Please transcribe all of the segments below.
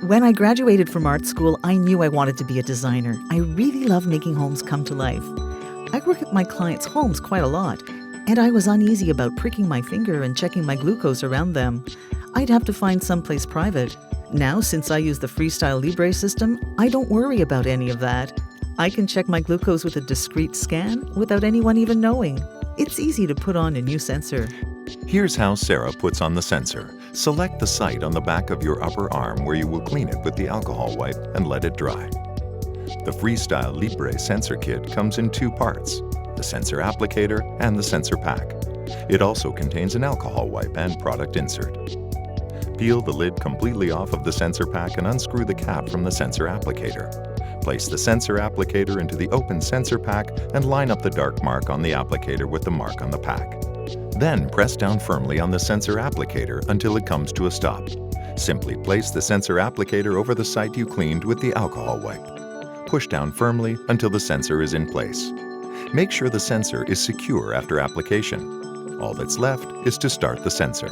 When I graduated from art school, I knew I wanted to be a designer. I really love making homes come to life. I work at my clients' homes quite a lot, and I was uneasy about pricking my finger and checking my glucose around them. I'd have to find someplace private. Now, since I use the FreeStyle Libre system, I don't worry about any of that. I can check my glucose with a discreet scan without anyone even knowing. It's easy to put on a new sensor. Here's how Sarah puts on the sensor. Select the site on the back of your upper arm where you will clean it with the alcohol wipe and let it dry. The FreeStyle Libre sensor kit comes in two parts, the sensor applicator and the sensor pack. It also contains an alcohol wipe and product insert. Peel the lid completely off of the sensor pack and unscrew the cap from the sensor applicator. Place the sensor applicator into the open sensor pack and line up the dark mark on the applicator with the mark on the pack. Then press down firmly on the sensor applicator until it comes to a stop. Simply place the sensor applicator over the site you cleaned with the alcohol wipe. Push down firmly until the sensor is in place. Make sure the sensor is secure after application. All that's left is to start the sensor.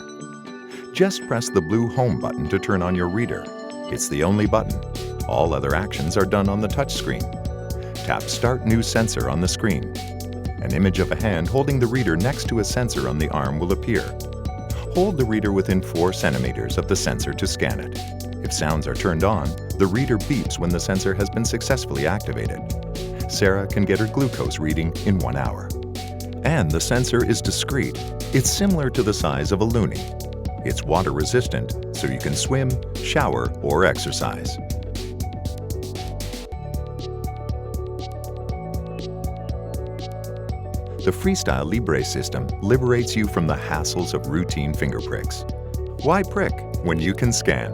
Just press the blue Home button to turn on your reader. It's the only button. All other actions are done on the touchscreen. Tap Start New Sensor on the screen. An image of a hand holding the reader next to a sensor on the arm will appear. Hold the reader within 4 centimeters of the sensor to scan it. If sounds are turned on, the reader beeps when the sensor has been successfully activated. Sarah can get her glucose reading in 1 hour. And the sensor is discreet. It's similar to the size of a loonie. It's water resistant, so you can swim, shower, or exercise. The FreeStyle Libre system liberates you from the hassles of routine finger pricks. Why prick when you can scan?